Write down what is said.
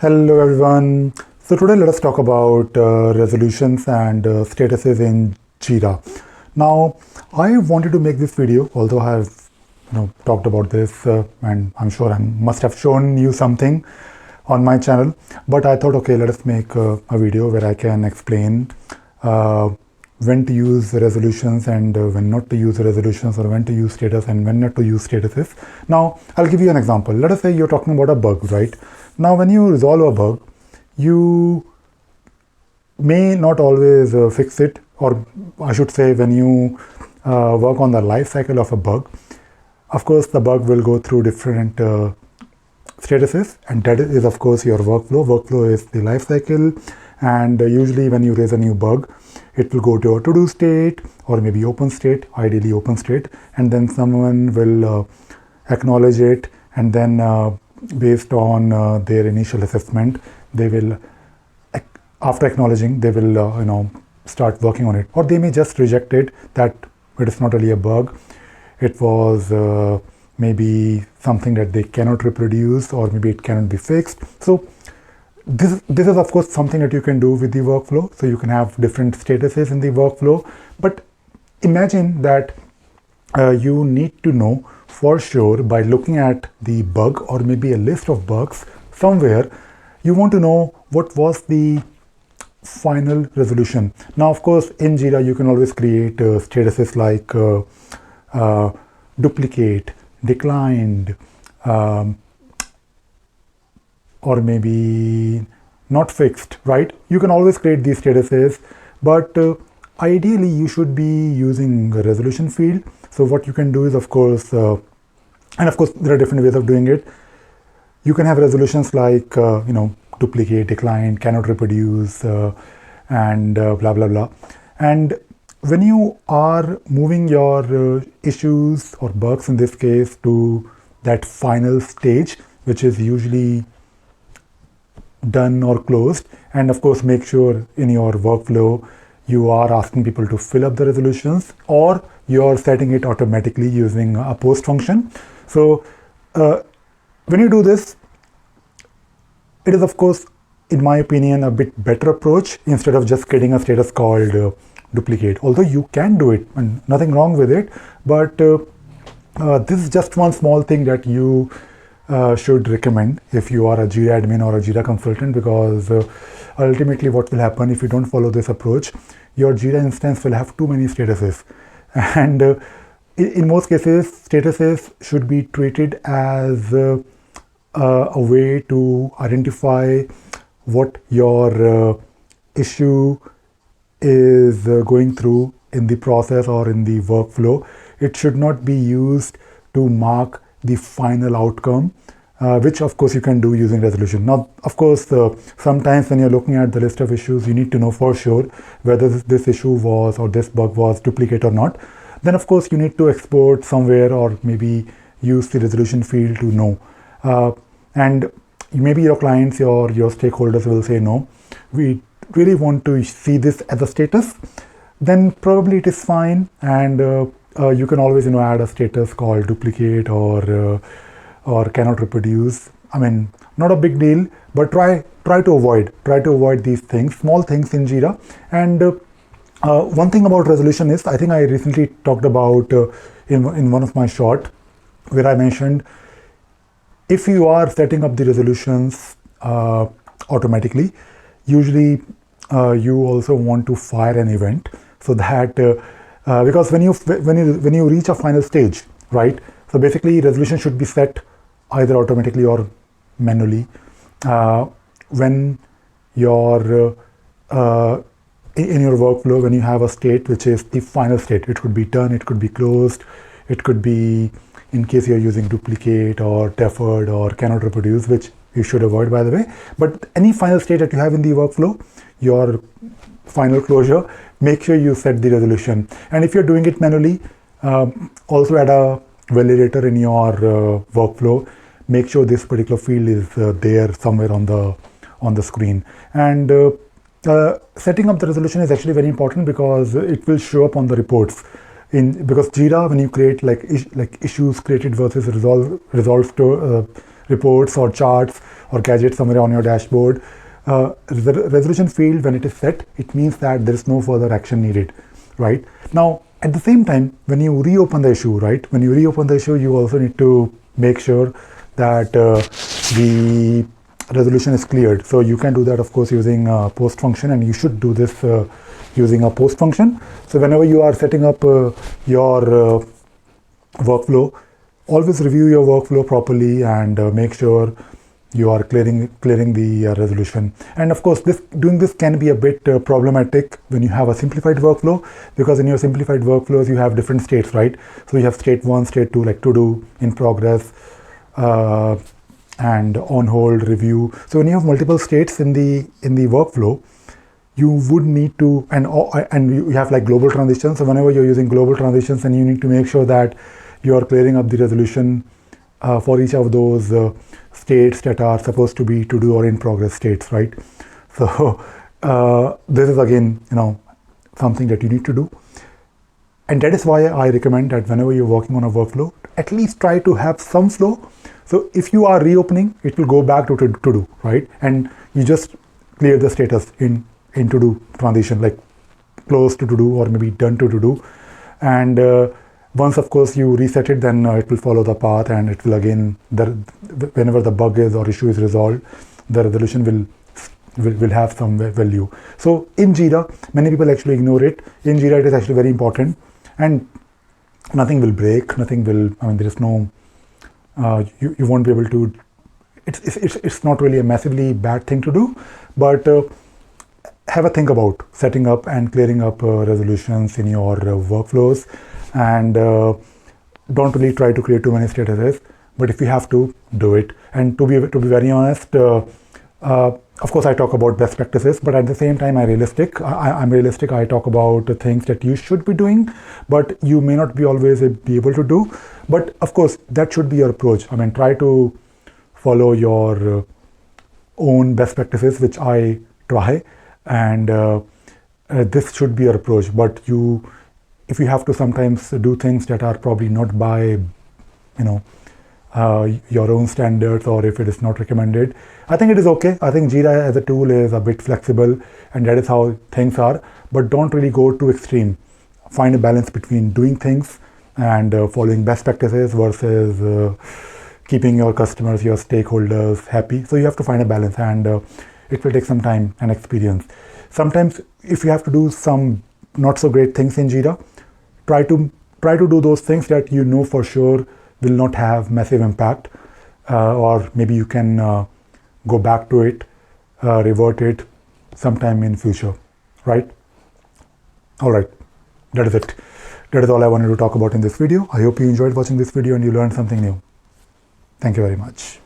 Hello everyone. So today let us talk about resolutions and statuses in Jira. Now I wanted to make this video, although I have talked about this and I'm sure I must have shown you something on my channel, but I thought, okay, let us make a video where I can explain when to use resolutions and when not to use resolutions, or when to use status and when not to use statuses. Now I'll give you an example. Let us say you're talking about a bug, right? Now when you resolve a bug, you may not always fix it, or I should say when you work on the life cycle of a bug, of course the bug will go through different statuses, and that is of course your workflow. Workflow is the life cycle, and usually when you raise a new bug, it will go to a to-do state or maybe open state, ideally open state, and then someone will acknowledge it, and then based on their initial assessment, they will, after acknowledging, they will start working on it, or they may just reject it, that it is not really a bug, it was maybe something that they cannot reproduce, or maybe it cannot be fixed. So this is of course something that you can do with the workflow. So you can have different statuses in the workflow, but imagine that you need to know for sure by looking at the bug or maybe a list of bugs somewhere. You want to know what was the final resolution. Now of course in Jira you can always create statuses like duplicate, declined, or maybe not fixed, right? You can always create these statuses, but ideally you should be using a resolution field. So what you can do is, of course, and of course there are different ways of doing it. You can have resolutions like duplicate, decline, cannot reproduce, and blah blah blah. And when you are moving your issues or bugs in this case to that final stage, which is usually done or closed, and of course make sure in your workflow you are asking people to fill up the resolutions, or you're setting it automatically using a post function. So when you do this, it is of course, in my opinion, a bit better approach instead of just creating a status called duplicate. Although you can do it and nothing wrong with it, but this is just one small thing that you should recommend if you are a Jira admin or a Jira consultant, because ultimately what will happen if you don't follow this approach, your Jira instance will have too many statuses, and in most cases statuses should be treated as a way to identify what your issue is going through in the process or in the workflow. It should not be used to mark the final outcome, which of course you can do using resolution. Now of course sometimes when you're looking at the list of issues, you need to know for sure whether this issue was, or this bug was, duplicate or not. Then of course you need to export somewhere, or maybe use the resolution field to know, and maybe your clients or your stakeholders will say, no, we really want to see this as a status. Then probably it is fine, and you can always add a status called duplicate or cannot reproduce. I mean, not a big deal, but try to avoid these things, small things in Jira. And one thing about resolution is, I think I recently talked about in one of my short, where I mentioned, if you are setting up the resolutions automatically, usually you also want to fire an event, so that because when you reach a final stage, right? So basically resolution should be set either automatically or manually when your in your workflow, when you have a state which is the final state. It could be done, it could be closed, it could be, in case you're using duplicate or deferred or cannot reproduce, which you should avoid, by the way. But any final state that you have in the workflow, your final closure, make sure you set the resolution. And if you're doing it manually, also add a validator in your workflow. Make sure this particular field is there somewhere on the screen. And setting up the resolution is actually very important, because it will show up on the reports. Because Jira, when you create like issues created versus resolved reports or charts or gadgets somewhere on your dashboard, the resolution field, when it is set, it means that there is no further action needed, right? Now, at the same time, when you reopen the issue, right? When you reopen the issue, you also need to make sure that the resolution is cleared. So you can do that, of course, using a post function, and you should do this using a post function. So whenever you are setting up your workflow, always review your workflow properly and make sure you are clearing the resolution. And of course, doing this can be a bit problematic when you have a simplified workflow, because in your simplified workflows you have different states, right? So you have state 1, state 2, like to do, in progress, and on hold, review. So when you have multiple states in the workflow, you would need to, and you have like global transitions. So whenever you're using global transitions, then you need to make sure that you are clearing up the resolution for each of those states that are supposed to be to do or in progress states, right? So this is again, something that you need to do. And that is why I recommend that whenever you're working on a workflow, at least try to have some flow. So if you are reopening, it will go back to do, right? And you just clear the status in to do transition, like close to do or maybe done to do. And once, of course, you reset it, then it will follow the path, and it will again, whenever the bug is or issue is resolved, the resolution will have some value. So in Jira, many people actually ignore it. In Jira, it is actually very important, and nothing will break. Nothing will. There is no. You won't be able to. It's not really a massively bad thing to do, but have a think about setting up and clearing up resolutions in your workflows. And don't really try to create too many statuses, but if you have to, do it. And to be very honest, of course I talk about best practices, but at the same time I'm realistic. I talk about the things that you should be doing, but you may not be always be able to do. But of course that should be your approach. Try to follow your own best practices, which I try, and this should be your approach. But if you have to sometimes do things that are probably not by, your own standards, or if it is not recommended, I think it is okay. I think Jira as a tool is a bit flexible, and that is how things are. But don't really go too extreme. Find a balance between doing things and following best practices versus keeping your customers, your stakeholders happy. So you have to find a balance, and it will take some time and experience. Sometimes if you have to do some not so great things in Jira, try to do those things that you know for sure will not have massive impact, or maybe you can go back to it, revert it sometime in future, right? All right, that is it. That is all I wanted to talk about in this video. I hope you enjoyed watching this video and you learned something new. Thank you very much.